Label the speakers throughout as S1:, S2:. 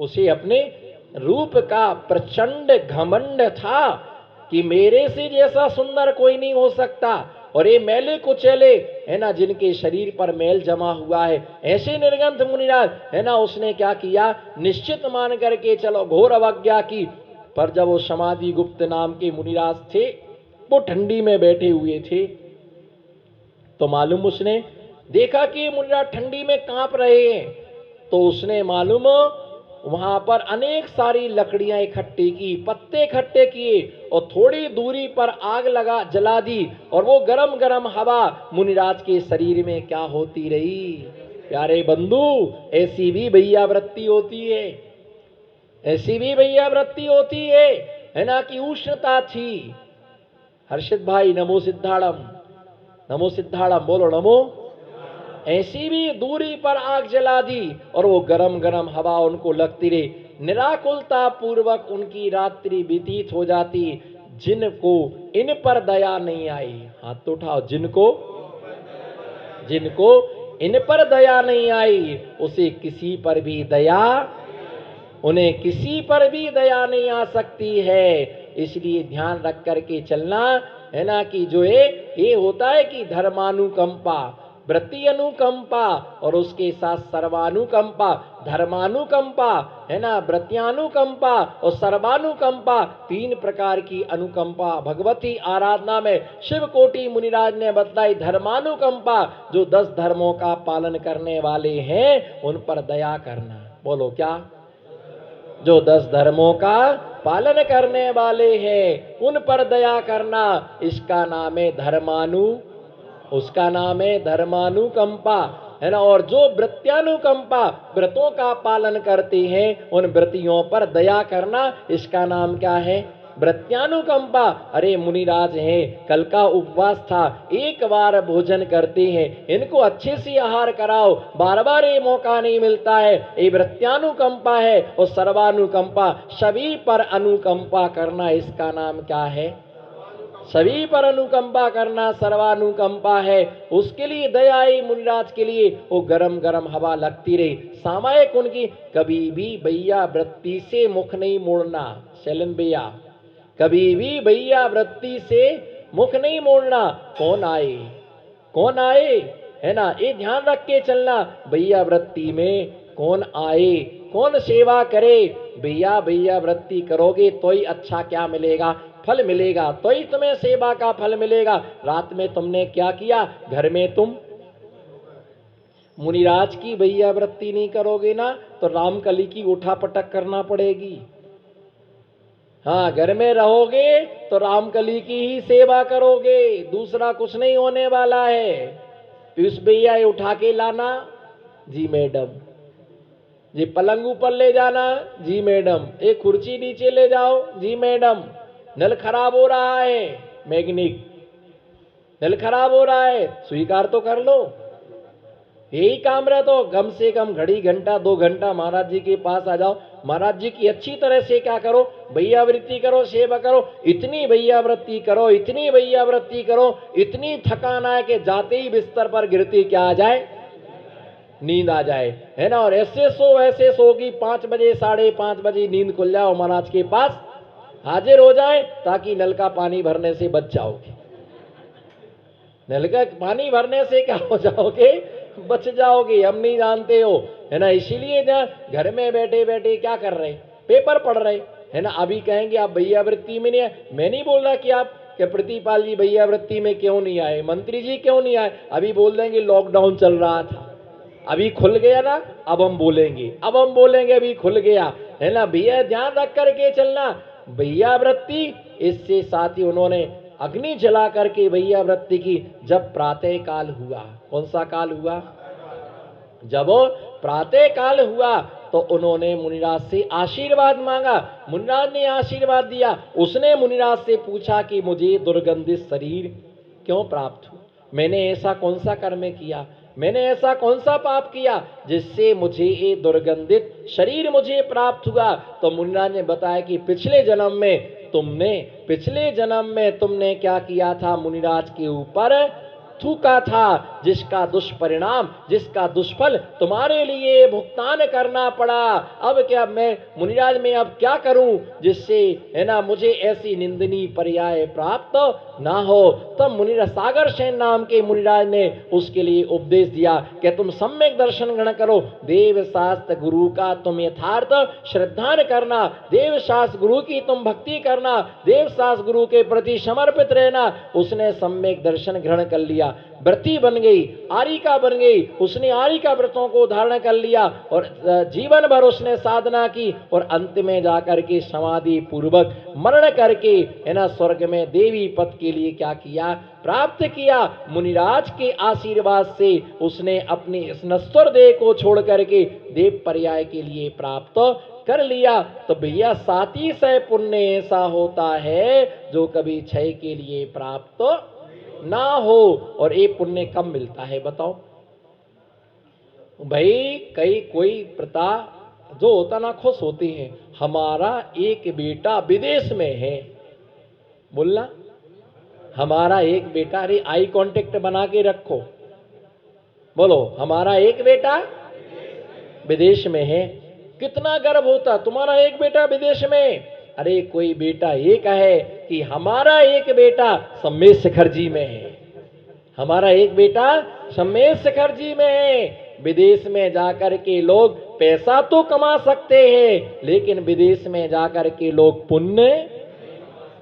S1: उसे अपने रूप का प्रचंड घमंड था कि मेरे से जैसा सुंदर कोई नहीं हो सकता। और ये मैले कुचेले है ना, जिनके शरीर पर मैल जमा हुआ है, ऐसे निर्गंथ मुनिराज है ना, उसने क्या किया, निश्चित मान करके चलो घोर अवज्ञा की। पर जब वो समाधि गुप्त नाम के मुनिराज थे, वो ठंडी में बैठे हुए थे, तो मालूम उसने देखा कि मुनिराज ठंडी में कांप रहे हैं। तो उसने मालूम वहां पर अनेक सारी लकड़ियां इकट्ठी की, पत्ते इकट्ठे किए और थोड़ी दूरी पर आग लगा जला दी। और वो गरम गरम हवा मुनिराज के शरीर में क्या होती रही। प्यारे बंधु, ऐसी भी भैया वृत्ति होती है, ऐसी भी भैया वृत्ति होती है ना, कि उष्णता थी। हर्षित भाई नमो सिद्धाड़म, नमो सिद्धाड़म, बोलो नमो। ऐसी भी दूरी पर आग जला दी और वो गरम गरम हवा उनको लगती रही। निराकुलता पूर्वक उनकी रात्रि व्यतीत हो जाती। जिनको इन पर दया नहीं आई, हाथ तो उठाओ, जिनको जिनको इन पर दया नहीं आई, उसे किसी पर भी दया, उन्हें किसी पर भी दया नहीं आ सकती है। इसलिए ध्यान रख करके चलना है ना, कि जो है ये होता है कि धर्मानुकंपा, वृत्ति अनुकंपा और उसके साथ सर्वानुकंपा। धर्मानुकंपा है ना, वृत्त्यानुकंपा और सर्वानुकंपा, तीन प्रकार की अनुकंपा भगवती आराधना में शिव कोटि मुनिराज ने बतलाई। धर्मानुकंपा, जो 10 धर्मों का पालन करने वाले हैं उन पर दया करना। बोलो क्या, जो 10 धर्मों का पालन करने वाले हैं उन पर दया करना, इसका नाम है उसका नाम है धर्मानुकंपा, है ना। और जो वृत्त्यानुकंपा, व्रतों का पालन करते हैं उन व्रतियों पर दया करना, इसका नाम क्या है, वृत्त्यानुकंपा। अरे मुनिराज हैं, कल का उपवास था, एक बार भोजन करते हैं, इनको अच्छे से आहार कराओ, बार बार ये मौका नहीं मिलता है। ये वृत्त्यानुकंपा है। और सर्वानुकंपा, सभी पर अनुकंपा करना, इसका नाम क्या है, सभी पर अनुकंपा करना सर्वानुकंपा है। उसके लिए दया आई मुनिराज के लिए, वो गरम गरम हवा लगती रही। सामायिक उनकी, कभी भी भैया वृत्ति से मुख नहीं मोड़ना। शैलन भैया, कभी भी भैया वृत्ति से मुख नहीं मोड़ना। कौन आए, कौन आए, है ना, ये ध्यान रख के चलना। भैया वृत्ति में कौन आए, कौन सेवा करे। भैया भैया वृत्ति करोगे तो ही अच्छा क्या मिलेगा, फल मिलेगा, तो ही तुम्हें सेवा का फल मिलेगा। रात में तुमने क्या किया, घर में तुम मुनिराज की भैया वृत्ति नहीं करोगे ना, तो रामकली की उठा पटक करना पड़ेगी। हाँ, घर में रहोगे तो रामकली की ही सेवा करोगे, दूसरा कुछ नहीं होने वाला है। पीयूष भैया ये उठा के लाना, जी मैडम। जी पलंग ऊपर ले जाना, जी मैडम। एक कुर्सी नीचे ले जाओ, जी मैडम। नल खराब हो रहा है, मैकेनिक, नल खराब हो रहा है, स्वीकार तो कर लो। यही काम रहे तो कम से कम घड़ी घंटा 2 घंटा महाराज जी के पास आ जाओ, महाराज जी की अच्छी तरह से क्या करो, भैया वृत्ति करो, सेवा करो। इतनी भैया वृत्ति करो, इतनी भैया वृत्ति करो, इतनी थकान आए कि जाते ही बिस्तर पर गिरती क्या आ जाए, नींद आ जाए, है ना। और ऐसे सो कि 5 बजे 5:30 बजे नींद खुल जाओ, महाराज के पास हाजिर हो जाए, ताकि नल का पानी भरने से बच जाओगे। नल का पानी भरने से क्या हो जाओगे, बच जाओगे। हम नहीं जानते हो, है ना। इसीलिए घर में बैठे बैठे क्या कर रहे, पेपर पढ़ रहे, है ना। अभी कहेंगे आप भैया वृत्ति में नहीं आए। मैं नहीं बोल रहा कि आप कि प्रतिपाल जी भैया वृत्ति में क्यों नहीं आए, मंत्री जी क्यों नहीं आए। अभी बोल देंगे लॉकडाउन चल रहा था, अभी खुल गया ना, अब हम बोलेंगे, अब हम बोलेंगे अभी खुल गया, है ना। भैया ध्यान रख करके चलना, भैया वृत्ति। इससे साथ ही उन्होंने अग्नि जला करके भैया वृत्ति की। जब प्रातः काल हुआ, कौन सा काल हुआ, जब प्रातः काल हुआ तो उन्होंने मुनिराज से आशीर्वाद मांगा। मुनिराज ने आशीर्वाद दिया। उसने मुनिराज से पूछा कि मुझे दुर्गंधित शरीर क्यों प्राप्त हुआ, मैंने ऐसा कौन सा कर्म किया, मैंने ऐसा कौन सा पाप किया जिससे मुझे ये दुर्गंधित शरीर मुझे प्राप्त हुआ। तो मुनिराज ने बताया कि पिछले जन्म में तुमने क्या किया था, मुनिराज के ऊपर मृत्यु का था, जिसका दुष्परिणाम, जिसका दुष्फल तुम्हारे लिए भुगतान करना पड़ा। अब क्या मैं मुनिराज में अब क्या करूं जिससे है ना मुझे ऐसी निंदनीय पर्याय प्राप्त ना हो। तब मुनिराज सागर सेन नाम के मुनिराज ने उसके लिए उपदेश दिया कि तुम सम्यक दर्शन ग्रहण करो, देव शास्त्र गुरु का तुम यथार्थ श्रद्धान करना, देव शास्त्र गुरु की तुम भक्ति करना, देव शास्त्र गुरु के प्रति समर्पित रहना। उसने सम्यक दर्शन ग्रहण कर लिया, व्रती बन गई, आरिका बन गई, उसने आरिका व्रतों को धारण कर लिया और जीवन भर उसने साधना की और अंत में जाकर के समाधि पूर्वक मरण करके है ना स्वर्ग में देवी पद के लिए क्या किया, प्राप्त किया। मुनिराज के आशीर्वाद से उसने अपनी इस नश्वर देह को छोड़ करके देव पर्याय के लिए प्राप्त कर लिया। तो भैया 700 पुण्य ऐसा होता है जो कभी क्षय के लिए प्राप्त ना हो। और ये पुण्य कब मिलता है बताओ भाई। कई कोई प्रता जो होता ना खुश होती है, हमारा एक बेटा विदेश में है, बोलना हमारा एक बेटा, अरे आई कांटेक्ट बना के रखो, बोलो हमारा एक बेटा विदेश में है। कितना गर्व होता तुम्हारा एक बेटा विदेश में। अरे कोई बेटा ये कहे कि हमारा एक बेटा सम्मेद शिखर जी में है, हमारा एक बेटा सम्मेद शिखर जी में है। विदेश में जाकर के लोग पैसा तो कमा सकते हैं, लेकिन विदेश में जाकर के लोग पुण्य,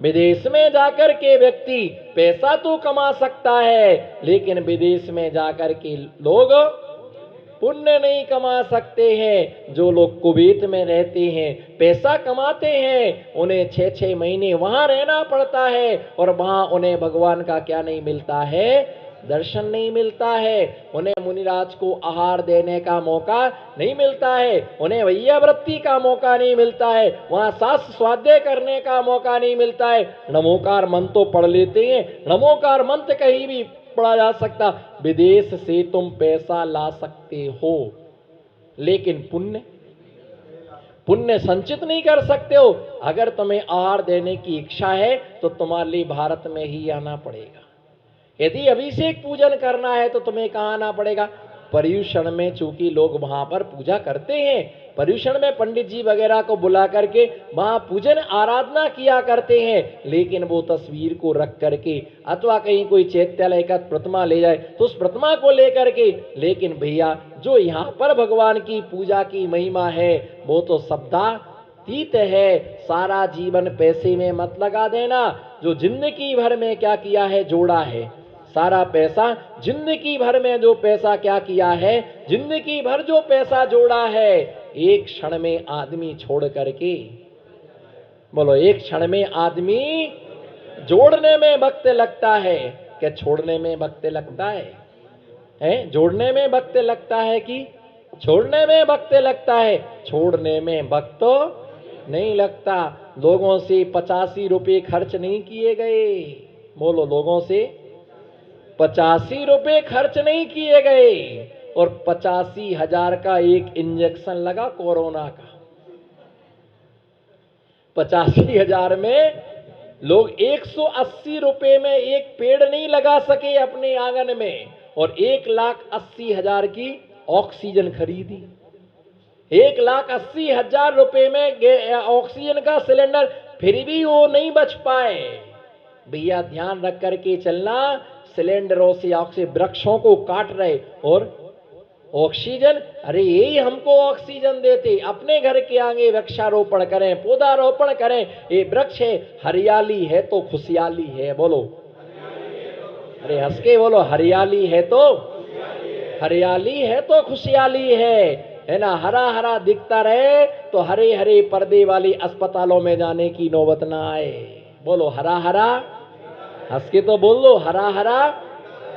S1: विदेश में जाकर के व्यक्ति पैसा तो कमा सकता है, लेकिन विदेश में जाकर के लोग पुण्य नहीं कमा सकते हैं। जो लोग कुवैत में रहते हैं, पैसा कमाते हैं, उन्हें 6-6 महीने वहां रहना पड़ता है और वहां उन्हें भगवान का क्या नहीं मिलता है, दर्शन नहीं मिलता है। उन्हें मुनिराज को आहार देने का मौका नहीं मिलता है, उन्हें वैयावृत्ति का मौका नहीं मिलता है, वहां शास्त्र स्वाध्याय करने का मौका नहीं मिलता है। नमोकार मंत्र तो पढ़ लेते हैं, नमोकार मंत्र कहीं भी पढ़ा जा सकता। विदेश से तुम पैसा ला सकते हो, लेकिन पुण्य पुण्य संचित नहीं कर सकते हो। अगर तुम्हें आहार देने की इच्छा है तो तुम्हारे लिए भारत में ही आना पड़ेगा। यदि अभिषेक पूजन करना है तो तुम्हें कहाँ आना पड़ेगा, पर्यूषण में। चूंकि लोग वहां पर पूजा करते हैं, पर्यूषण में पंडित जी वगैरह को बुला करके वहां पूजन आराधना किया करते हैं, लेकिन वो तस्वीर को रख करके अथवा कहीं कोई चैत्यालय का प्रतिमा ले जाए तो उस प्रतिमा को लेकर के। लेकिन भैया जो यहाँ पर भगवान की पूजा की महिमा है वो तो शब्दातीत है। सारा जीवन पैसे में मत लगा देना, जो जिंदगी भर में क्या किया है, जोड़ा है, सारा पैसा जिंदगी भर में जो पैसा क्या किया है, जिंदगी भर जो पैसा जोड़ा है, एक क्षण में आदमी छोड़ करके, बोलो एक क्षण में आदमी जोड़ने में वक्त लगता है क्या छोड़ने में वक्त लगता है? जोड़ने में वक्त लगता है कि छोड़ने में वक्त लगता है? छोड़ने में वक्त नहीं लगता। लोगों से 85 रुपए खर्च नहीं किए गए, बोलो लोगों से 85 रुपए खर्च नहीं किए गए और 85,000 का एक इंजेक्शन लगा कोरोना का। 85,000 में लोग 180 रुपए में एक पेड़ नहीं लगा सके अपने आंगन में और 1,80,000 की ऑक्सीजन खरीदी। 1,80,000 रुपए में ऑक्सीजन का सिलेंडर, फिर भी वो नहीं बच पाए। भैया ध्यान रख करके चलना, सिलेंडरों से ऑक्सीजन, वृक्षों को काट रहे और ऑक्सीजन, अरे यही हमको ऑक्सीजन देते। अपने घर के आगे वृक्षारोपण करें, पौधारोपण करें। ये वृक्ष है, हरियाली है तो खुशहाली है, बोलो अरे हंस के बोलो, हरियाली है तो हरियाली है तो खुशहाली है ना। हरा हरा दिखता रहे तो हरे हरे पर्दे वाली अस्पतालों में जाने की नौबत ना आए। बोलो हरा हरा, हंस के तो बोल लो हरा हरा।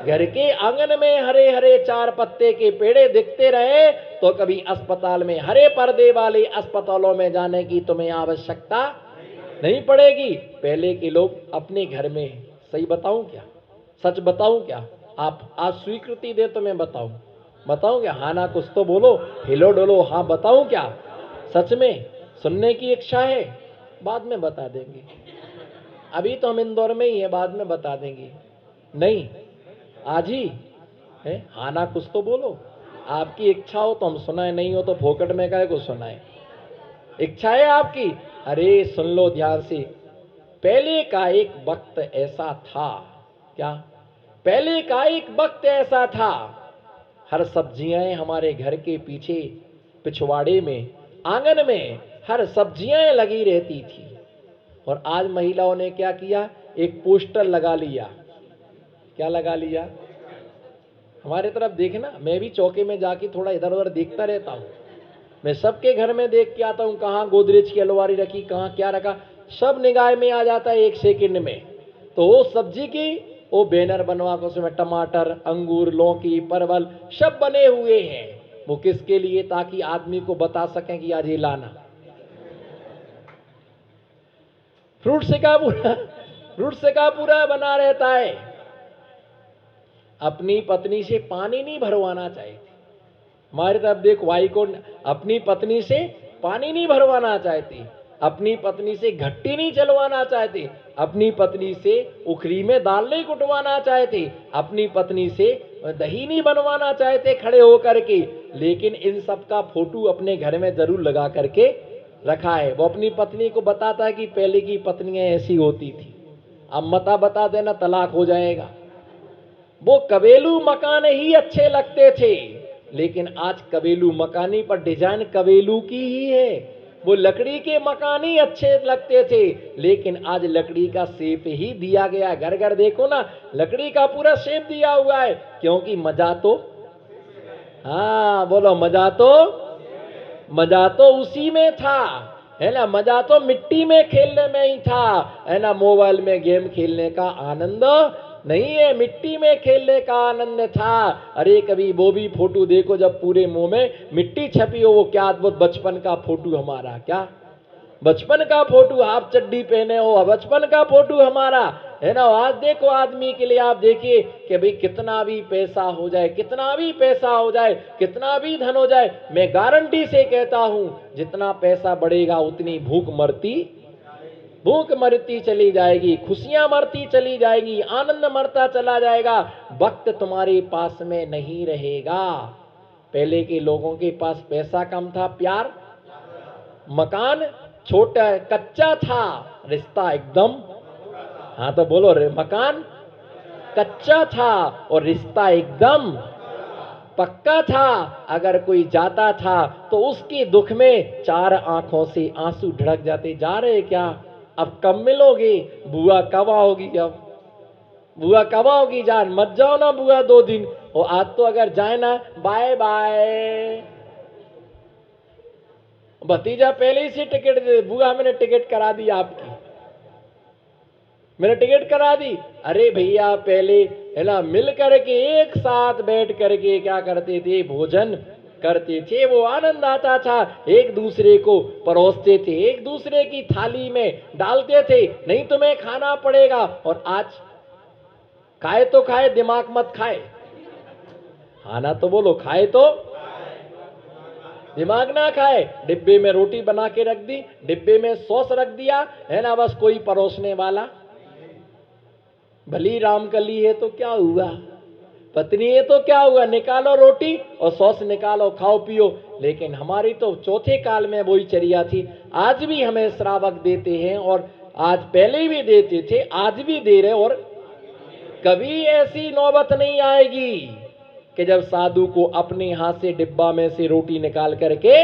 S1: घर के आंगन में हरे हरे 4 पत्ते के पेड़े दिखते रहे तो कभी अस्पताल में, हरे पर्दे वाले अस्पतालों में जाने की तुम्हें आवश्यकता नहीं पड़ेगी। पहले के लोग अपने घर में, सही बताऊं क्या, सच बताऊं क्या, आप आज स्वीकृति दे तो मैं बताऊं क्या? हाँ ना कुछ तो बोलो, हिलो डोलो, हाँ बताऊं क्या? सच में सुनने की इच्छा है? बाद में बता देंगे, अभी तो हम इंदौर में ही है, बाद में बता देंगे। नहीं आज ही है? हाँ ना कुछ तो बोलो। आपकी इच्छा हो तो हम सुनाए, नहीं हो तो फोकट में काहे को सुनाए। इच्छा है आपकी? अरे सुन लो ध्यान से। पहले का एक वक्त ऐसा था, क्या? पहले का एक वक्त ऐसा था, हर सब्जियां हमारे घर के पीछे पिछवाड़े में, आंगन में हर सब्जियां लगी रहती थी। और आज महिलाओं ने क्या किया? एक पोस्टर लगा लिया। क्या लगा लिया? हमारे तरफ देखना, मैं भी चौके में जाके थोड़ा इधर उधर देखता रहता हूँ। मैं सबके घर में देख के आता हूँ, कहाँ गोदरेज की अलमारी रखी, कहाँ क्या रखा, सब निगाह में आ जाता है एक सेकंड में। तो वो सब्जी की वो बैनर बनवा कर उसमें टमाटर, अंगूर, लौकी, परवल सब बने हुए हैं। वो किसके लिए? ताकि आदमी को बता सकें कि आज ये लाना। फ्रूट से का पूरा फ्रूट से का पूरा बना रहता है। अपनी पत्नी से पानी नहीं भरवाना चाहती। हमारी तरफ देखो, भाई को अपनी पत्नी से पानी नहीं भरवाना चाहती, अपनी पत्नी से घट्टी नहीं चलवाना चाहती, अपनी पत्नी से उखरी में दाल नहीं कुटवाना चाहती, अपनी पत्नी से दही नहीं बनवाना चाहते खड़े होकर के। लेकिन इन सब का फोटो अपने घर में जरूर लगा करके रखा है। वो अपनी पत्नी को बताता है कि पहले की पत्नियां ऐसी होती थी, अब मता बता देना तलाक हो जाएगा। वो कबेलू मकान ही अच्छे लगते थे, लेकिन आज कबेलू मकानी पर डिजाइन कबेलू की ही है। वो लकड़ी के मकान ही अच्छे लगते थे, लेकिन आज लकड़ी का शेप ही दिया गया। घर घर देखो ना, लकड़ी का पूरा शेप दिया हुआ है, क्योंकि मजा तो, हाँ बोलो, मजा तो उसी में था, है ना। मजा तो मिट्टी में खेलने में ही था, है ना। मोबाइल में गेम खेलने का आनंद नहीं है, मिट्टी में खेलने का आनंद था। अरे कभी वो भी फोटो देखो जब पूरे मुंह में मिट्टी छपी हो, वो क्या अद्भुत बचपन का फोटो हमारा, क्या बचपन का फोटो, हाफ चड्डी पहने हो, बचपन का फोटो हमारा, है ना। आज देखो आदमी के लिए, आप देखिए कि भाई कितना भी पैसा हो जाए, कितना भी पैसा हो जाए, कितना भी धन हो जाए, मैं गारंटी से कहता हूं जितना पैसा बढ़ेगा उतनी भूख मरती चली जाएगी, खुशियां मरती चली जाएगी, आनंद मरता चला जाएगा, वक्त तुम्हारे पास में नहीं रहेगा। पहले के लोगों के पास पैसा कम था, प्यार, मकान छोटा कच्चा था, रिश्ता एकदम, हाँ तो बोलो रे, मकान कच्चा था और रिश्ता एकदम पक्का था। अगर कोई जाता था तो उसके दुख में चार आंखों से आंसू ढड़क जाते, जा रहे क्या, अब कब मिलोगे, बुआ कब आओगी, अब बुआ कब आओगी, जान मत जाओ ना बुआ 2 दिन। और आज तो अगर जाए ना, बाय बाय, भतीजा पहले ही से टिकट दे, बुआ मैंने टिकट करा दी आपकी, मैंने टिकट करा दी। अरे भैया पहले, है ना, मिल करके एक साथ बैठ करके क्या करते थे, भोजन करते थे, वो आनंद आता था, एक दूसरे को परोसते थे, एक दूसरे की थाली में डालते थे, नहीं तुम्हें खाना पड़ेगा। और आज खाए तो खाए, दिमाग मत खाए, हाँ ना तो बोलो, खाए तो दिमाग ना खाए। डिब्बे में रोटी बना के रख दी, डिब्बे में सॉस रख दिया, है ना, बस कोई परोसने वाला, भली रामकली है तो क्या हुआ, पत्नी है तो क्या हुआ, निकालो रोटी और सॉस निकालो, खाओ पियो। लेकिन हमारी तो चौथे काल में वही चर्या थी। आज भी हमें श्रावक देते हैं, और आज पहले भी देते थे, आज भी दे रहे, और कभी ऐसी नौबत नहीं आएगी कि जब साधु को अपने हाथ से डिब्बा में से रोटी निकाल करके,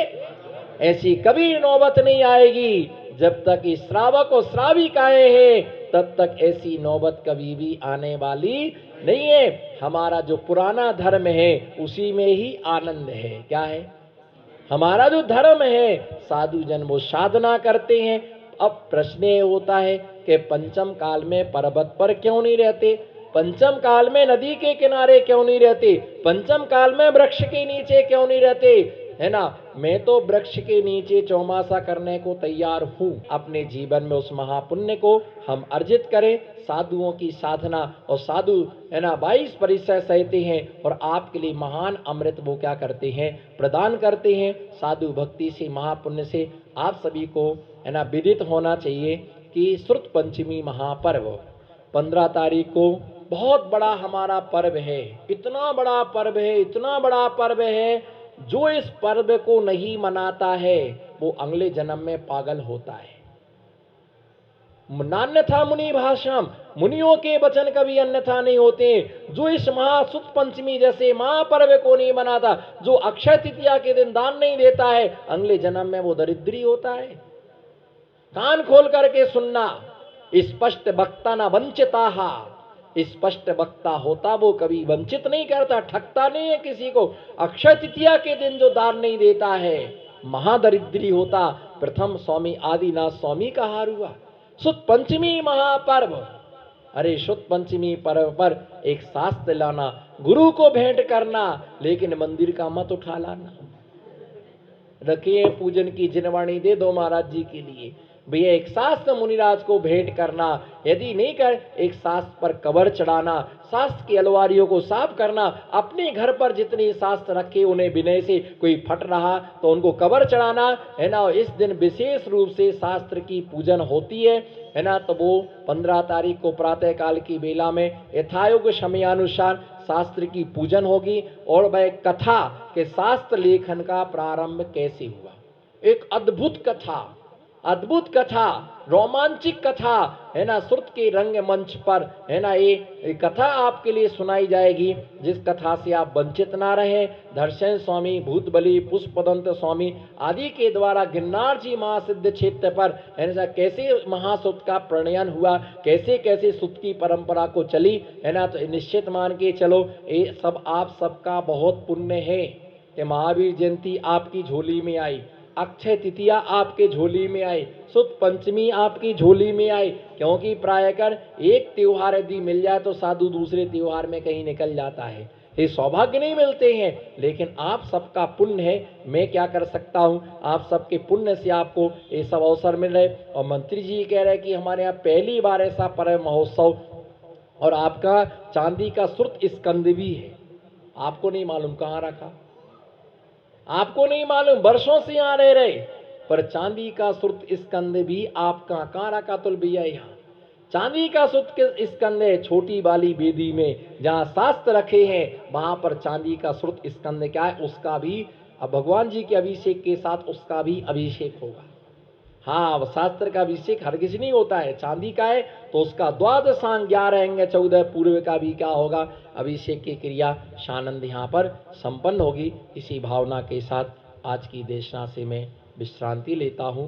S1: ऐसी कभी नौबत नहीं आएगी। जब तक इस श्रावक और श्राविक आए हैं तब तक ऐसी नौबत कभी भी आने वाली नहीं है। हमारा जो पुराना धर्म है उसी में ही आनंद है। क्या है हमारा जो धर्म है? साधु जन वो साधना करते हैं। अब प्रश्न ये होता है कि पंचम काल में पर्वत पर क्यों नहीं रहते, पंचम काल में नदी के किनारे क्यों नहीं रहते, पंचम काल में वृक्ष के नीचे क्यों नहीं रहते, है ना। मैं तो वृक्ष के नीचे चौमासा करने को तैयार हूं। अपने जीवन में उस महापुण्य को हम अर्जित करें, साधुओं की साधना, और साधु, है ना, 22 परिचय सहते हैं और आपके लिए महान अमृत वो क्या करते हैं, प्रदान करते हैं। साधु भक्ति से, महापुण्य से आप सभी को, है ना, विदित होना चाहिए कि श्रुत पंचमी महापर्व 15 तारीख को बहुत बड़ा हमारा पर्व है, इतना बड़ा पर्व है, इतना बड़ा पर्व है, जो इस पर्व को नहीं मनाता है वो अगले जन्म में पागल होता है। नान्यथा मुनि भाषम, मुनियों के वचन कभी अन्यथा नहीं होते। जो इस महासुद पंचमी जैसे महापर्व को नहीं मनाता, जो अक्षय तृतीया के दिन दान नहीं देता है, अगले जन्म में वो दरिद्री होता है। कान खोल करके सुनना, स्पष्ट वक्ता न वंचिता, स्पष्ट वक्ता होता वो कभी वंचित नहीं करता, ठगता नहीं है किसी को। अक्षय तृतीया के दिन जो दान नहीं देता है महादरिद्री होता। प्रथम स्वामी आदिनाथ स्वामी का हार हुआ। शुद्ध पंचमी महापर्व, अरे शुद्ध पंचमी पर्व पर एक शास्त्र लाना, गुरु को भेंट करना, लेकिन मंदिर का मत उठा लाना। रखिए पूजन की जिनवाणी दे दो महाराज जी के लिए, भैया एक शास्त्र मुनिराज को भेंट करना, यदि नहीं कर एक शास्त्र पर कवर चढ़ाना, शास्त्र की अलवारियों को साफ करना। अपने घर पर जितने शास्त्र रखे उन्हें विनय से कोई फट रहा तो उनको कवर चढ़ाना है ना। इस दिन विशेष रूप से शास्त्र की पूजन होती है ना। तो वो 15 तारीख को प्रातः काल की बेला में यथायोग समयानुसार शास्त्र की पूजन होगी। और वह कथा के शास्त्र लेखन का प्रारंभ कैसे हुआ, एक अद्भुत कथा, अद्भुत कथा, रोमांचिक कथा है ना। श्रुत के रंग मंच पर है ना ये कथा आपके लिए सुनाई जाएगी, जिस कथा से आप वंचित ना रहे। धर्षण स्वामी, भूतबली, पुष्पदंत स्वामी आदि के द्वारा गिरनार जी महासिद्ध क्षेत्र पर है ना कैसे महासुत का प्रणयन हुआ, कैसे कैसे सुत की परंपरा को चली है ना। तो निश्चित मान के चलो ये सब आप सबका बहुत पुण्य है कि महावीर जयंती आपकी झोली में आई, अक्षय तृतीया आपके झोली में आई, शुद्ध पंचमी आपकी झोली में आई। क्योंकि प्रायकर एक त्योहार यदि मिल जाए तो साधु दूसरे त्योहार में कहीं निकल जाता है, ये सौभाग्य नहीं मिलते हैं। लेकिन आप सबका पुण्य है, मैं क्या कर सकता हूँ, आप सबके पुण्य से आपको ये सब अवसर मिल रहे। और मंत्री जी कह रहे हैं कि हमारे यहाँ पहली बार ऐसा पर्व महोत्सव, और आपका चांदी का श्रुत स्कंद भी है। आपको नहीं मालूम कहाँ रखा, आपको नहीं मालूम, वर्षों से यहाँ रह रहे, पर चांदी का श्रुत स्कंद भी आपका कहाँ रखा तुल भैया। यहाँ चांदी का श्रुत स्कंद है, छोटी वाली वेदी में जहाँ शास्त्र रखे हैं वहां पर चांदी का श्रुत स्कंद क्या है, उसका भी अब भगवान जी के अभिषेक के साथ उसका भी अभिषेक होगा। हाँ, शास्त्र का अभिषेक हर किसी नहीं होता है, चांदी का है तो उसका द्वादशांग 11 14 पूर्व का भी क्या होगा, अभिषेक की क्रिया सानंद यहाँ पर संपन्न होगी। इसी भावना के साथ आज की देशना से मैं विश्रांति लेता हूँ।